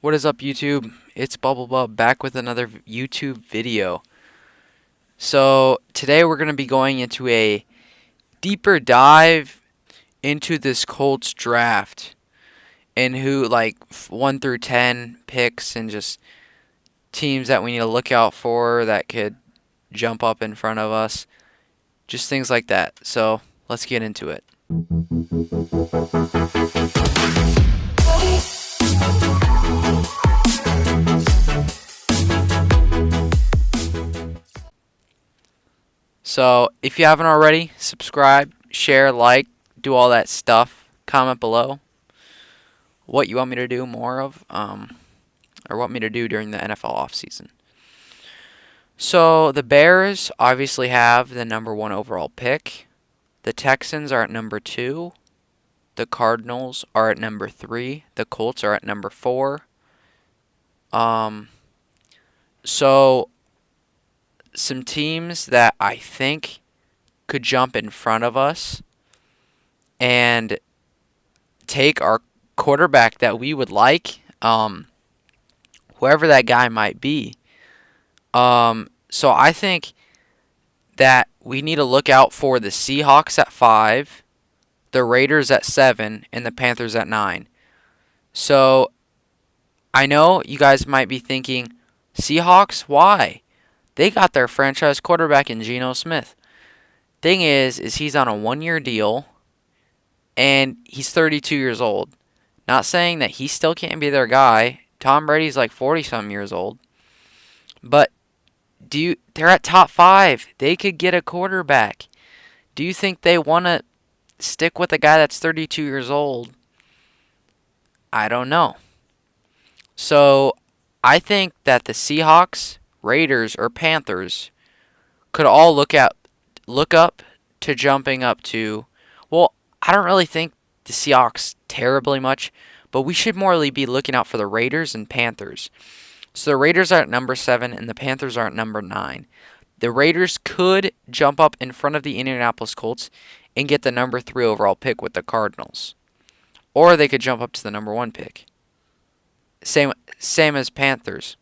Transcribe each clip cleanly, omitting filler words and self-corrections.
What is up, YouTube? It's Bubble back with another YouTube video. So today we're going to be going into a deeper dive into this Colts draft and who 1 through 10 picks and just teams that we need to look out for that could jump up in front of us. Just things like that. So let's get into it. So if you haven't already, subscribe, share, like, do all that stuff. Comment below what you want me to do more of, or want me to do during the NFL offseason. So the Bears obviously have the number 1 overall pick. The Texans are at number 2. The Cardinals are at number 3. The Colts are at number 4. So some teams that I think could jump in front of us and take our quarterback that we would like, whoever that guy might be. So I think that we need to look out for the Seahawks at 5, the Raiders at 7, and the Panthers at 9. So I know you guys might be thinking, Seahawks, why? They got their franchise quarterback in Geno Smith. Thing is he's on a 1-year deal, and he's 32 years old. Not saying that he still can't be their guy. Tom Brady's like 40-some years old. But they're at top 5. They could get a quarterback. Do you think they want to stick with a guy that's 32 years old? I don't know. So I think that the Seahawks, Raiders, or Panthers could all look up to jumping up to, well, I don't really think the Seahawks terribly much, but we should morely be looking out for the Raiders and Panthers. So the Raiders are at number 7 and the Panthers are at number 9. The Raiders could jump up in front of the Indianapolis Colts and get the number 3 overall pick with the Cardinals. Or they could jump up to the number 1 pick. Same as Panthers.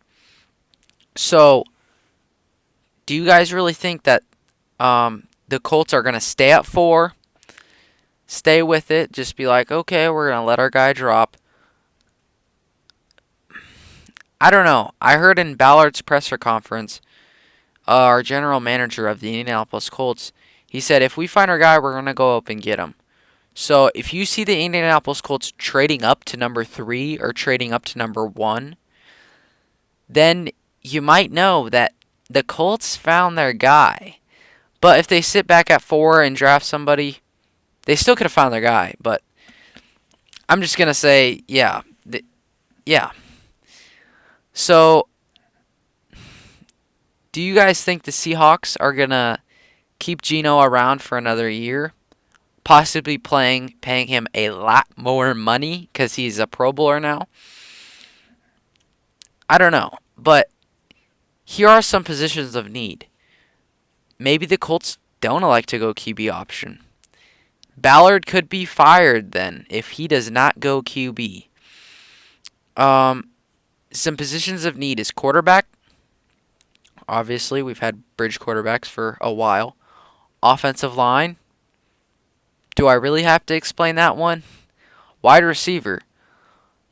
So, do you guys really think that the Colts are going to stay at 4, stay with it, just be like, okay, we're going to let our guy drop? I don't know. I heard in Ballard's presser conference, our general manager of the Indianapolis Colts, he said, if we find our guy, we're going to go up and get him. So, if you see the Indianapolis Colts trading up to number 3 or trading up to number 1, then you might know that the Colts found their guy. But if they sit back at 4 and draft somebody, they still could have found their guy. But I'm just going to say, yeah. So, do you guys think the Seahawks are going to keep Geno around for another year? Possibly paying him a lot more money because he's a Pro Bowler now? I don't know. But here are some positions of need. Maybe the Colts don't like to go QB option. Ballard could be fired then if he does not go QB. Some positions of need is quarterback. Obviously, we've had bridge quarterbacks for a while. Offensive line. Do I really have to explain that one? Wide receiver.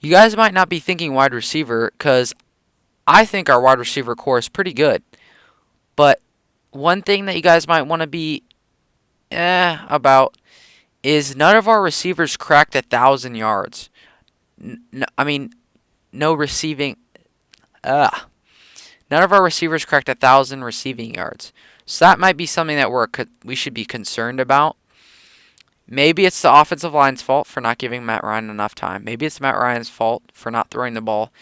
You guys might not be thinking wide receiver because I think our wide receiver core is pretty good. But one thing that you guys might want to be about is none of our receivers cracked 1,000 yards. No receiving. None of our receivers cracked 1,000 receiving yards. So that might be something that we should be concerned about. Maybe it's the offensive line's fault for not giving Matt Ryan enough time. Maybe it's Matt Ryan's fault for not throwing the ball.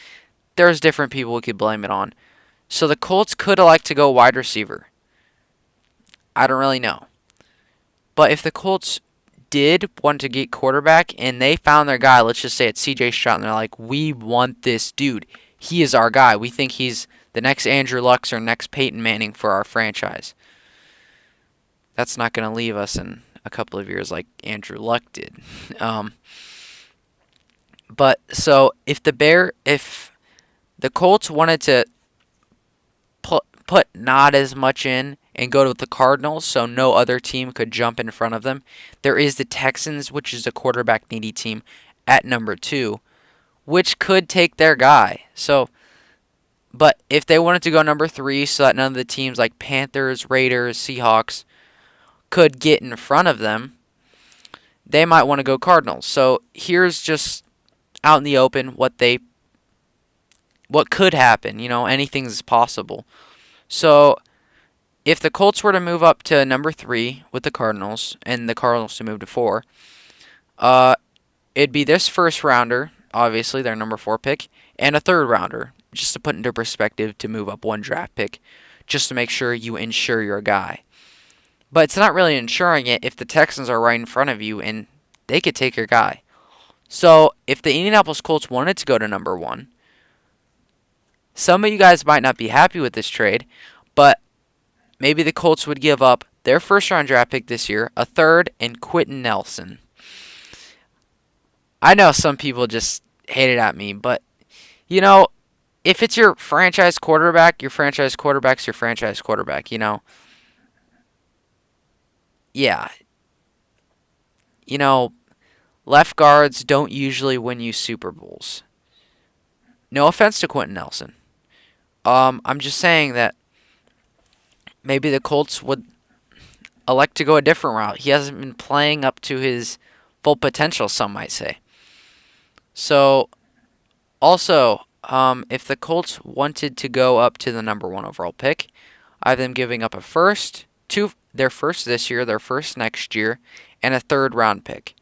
There's different people we could blame it on. So the Colts could like to go wide receiver. I don't really know. But if the Colts did want to get quarterback and they found their guy, let's just say it's CJ Stroud, and they're like, we want this dude. He is our guy. We think he's the next Andrew Luck or next Peyton Manning for our franchise. That's not going to leave us in a couple of years like Andrew Luck did. But so if The Colts wanted to put not as much in and go to the Cardinals so no other team could jump in front of them. There is the Texans, which is a quarterback needy team, at number 2, which could take their guy. So, but if they wanted to go number 3 so that none of the teams like Panthers, Raiders, Seahawks could get in front of them, they might want to go Cardinals. So here's just out in the open what could happen. Anything's possible. So if the Colts were to move up to number 3 with the Cardinals, and the Cardinals to move to 4, it'd be this first rounder, obviously their number 4 pick, and a third rounder, just to put into perspective, to move up 1 draft pick, just to make sure you insure your guy. But it's not really insuring it if the Texans are right in front of you and they could take your guy. So if the Indianapolis Colts wanted to go to number 1, some of you guys might not be happy with this trade, but maybe the Colts would give up their first-round draft pick this year, a third, and Quentin Nelson. I know some people just hate it at me, but, if it's your franchise quarterback, your franchise quarterback's your franchise quarterback, Yeah. Left guards don't usually win you Super Bowls. No offense to Quentin Nelson. I'm just saying that maybe the Colts would elect to go a different route. He hasn't been playing up to his full potential, some might say. So, also, if the Colts wanted to go up to the number 1 overall pick, I have them giving up a first, their first this year, their first next year, and a third-round pick.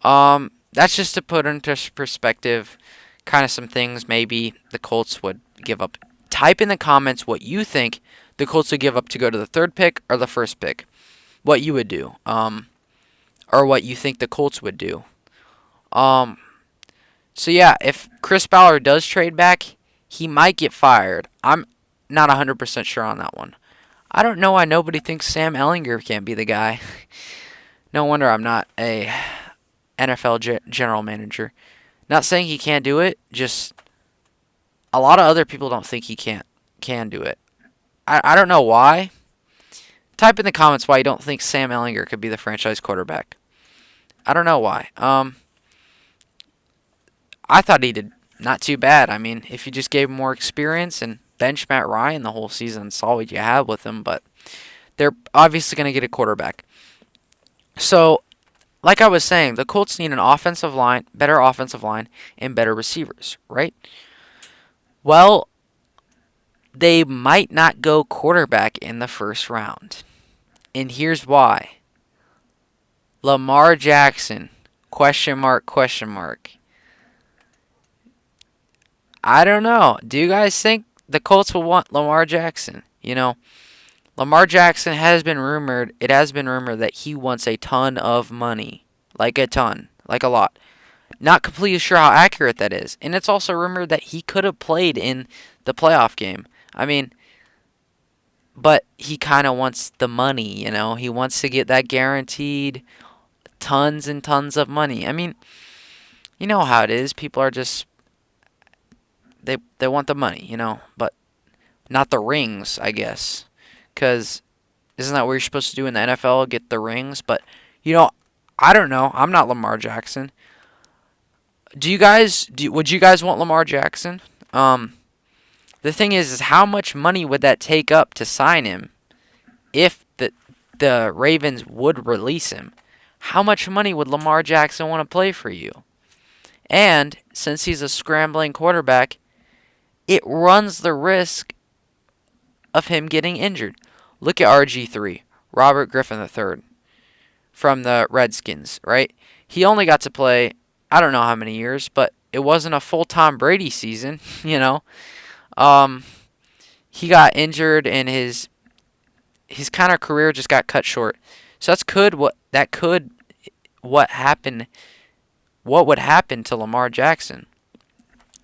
That's just to put into perspective kind of some things maybe the Colts would give up. Type in the comments what you think the Colts would give up to go to the 3rd pick or the 1st pick. What you would do. Or what you think the Colts would do. So yeah, if Chris Ballard does trade back, he might get fired. I'm not 100% sure on that one. I don't know why nobody thinks Sam Ehlinger can't be the guy. No wonder I'm not a NFL general manager. Not saying he can't do it, just a lot of other people don't think he can do it. I don't know why. Type in the comments why you don't think Sam Ehlinger could be the franchise quarterback. I don't know why. I thought he did not too bad. I mean, if you just gave him more experience and bench Matt Ryan the whole season, saw what you had with him, but they're obviously going to get a quarterback. So, like I was saying, the Colts need an offensive line, better offensive line, and better receivers, right? Well, they might not go quarterback in the first round. And here's why. Lamar Jackson, question mark, question mark. I don't know. Do you guys think the Colts will want Lamar Jackson? Lamar Jackson has been rumored, it has been rumored that he wants a ton of money. Like a ton. Like a lot. Not completely sure how accurate that is. And it's also rumored that he could have played in the playoff game. I mean, but he kind of wants the money, He wants to get that guaranteed tons and tons of money. I mean, you know how it is. People are just, they want the money, but not the rings, I guess. Because isn't that what you're supposed to do in the NFL, get the rings? But, I don't know. I'm not Lamar Jackson. Would you guys want Lamar Jackson? The thing is how much money would that take up to sign him if the Ravens would release him? How much money would Lamar Jackson want to play for you? And since he's a scrambling quarterback, it runs the risk of him getting injured. Look at RG3, Robert Griffin III, from the Redskins, right? He only got to play, I don't know how many years, but it wasn't a full Tom Brady season, He got injured and his kind of career just got cut short. So what would happen to Lamar Jackson?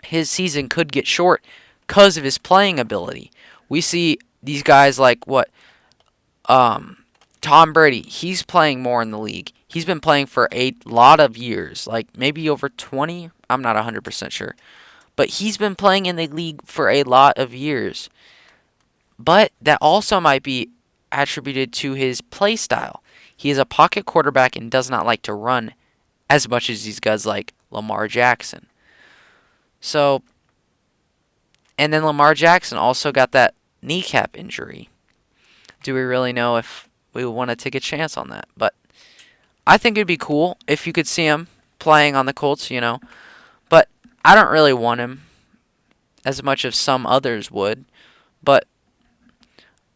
His season could get short because of his playing ability. We see these guys like Tom Brady. He's playing more in the league. He's been playing for a lot of years, like maybe over 20. I'm not 100% sure. but he's been playing in the league for a lot of years. But that also might be attributed to his play style. He is a pocket quarterback and does not like to run as much as these guys like Lamar Jackson. So, and then Lamar Jackson also got that kneecap injury. Do we really know if we want to take a chance on that? But I think it'd be cool if you could see him playing on the Colts, But I don't really want him as much as some others would. But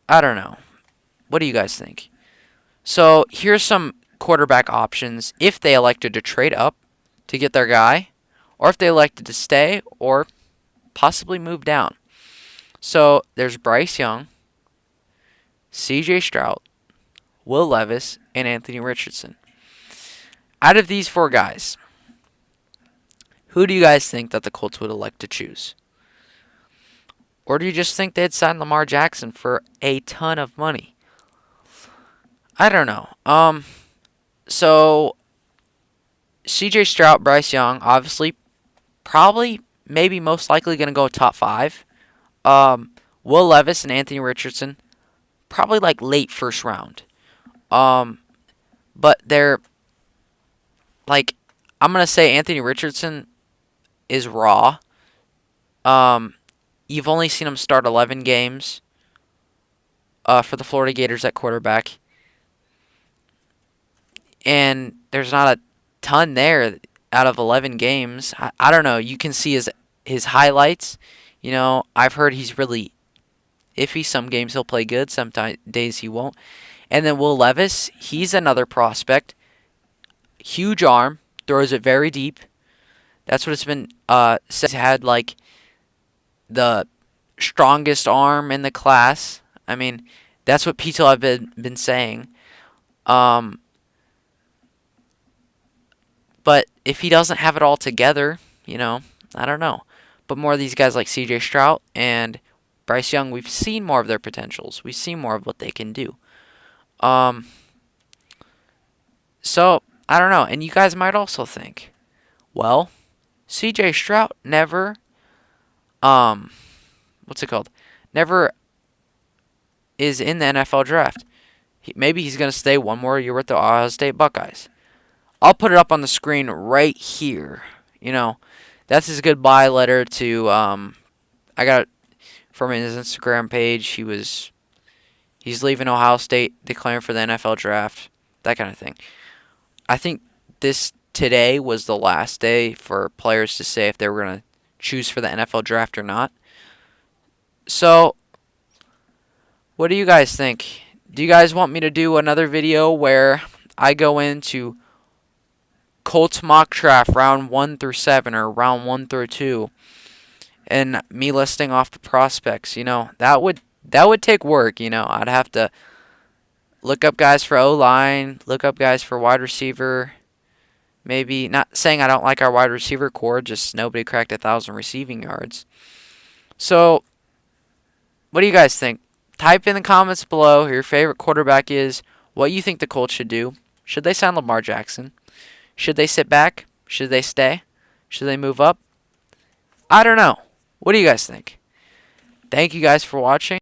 I don't know. What do you guys think? So here's some quarterback options if they elected to trade up to get their guy, or if they elected to stay, or possibly move down. So there's Bryce Young, C.J. Stroud, Will Levis, and Anthony Richardson. Out of these four guys, who do you guys think that the Colts would elect to choose? Or do you just think they'd sign Lamar Jackson for a ton of money? I don't know. So C.J. Stroud, Bryce Young, obviously, probably, maybe most likely going to go top 5. Will Levis and Anthony Richardson, probably like late first round. But they're like, I'm going to say Anthony Richardson is raw. You've only seen him start 11 games for the Florida Gators at quarterback. And there's not a ton there out of 11 games. I don't know. You can see his highlights. I've heard he's really iffy. Some games he'll play good. Some days he won't. And then Will Levis, he's another prospect. Huge arm. Throws it very deep. That's what it's been said. He's had like the strongest arm in the class. I mean, that's what people have been saying. But if he doesn't have it all together, I don't know. But more of these guys like C.J. Stroud and Bryce Young, we've seen more of their potentials. We've seen more of what they can do. So, I don't know. And you guys might also think, well, C.J. Stroud never, never is in the NFL draft. Maybe he's going to stay one more year with the Ohio State Buckeyes. I'll put it up on the screen right here. That's his goodbye letter to, I got it from his Instagram page. He's leaving Ohio State, declaring for the NFL draft, that kind of thing. I think today was the last day for players to say if they were going to choose for the NFL draft or not. So, what do you guys think? Do you guys want me to do another video where I go into Colts mock draft round 1 through 7 or round 1 through 2 and me listing off the prospects? That would take work. I'd have to look up guys for O-line, look up guys for wide receiver. Maybe, not saying I don't like our wide receiver core, just nobody cracked 1,000 receiving yards. So, what do you guys think? Type in the comments below who your favorite quarterback is, what you think the Colts should do. Should they sign Lamar Jackson? Should they sit back? Should they stay? Should they move up? I don't know. What do you guys think? Thank you guys for watching.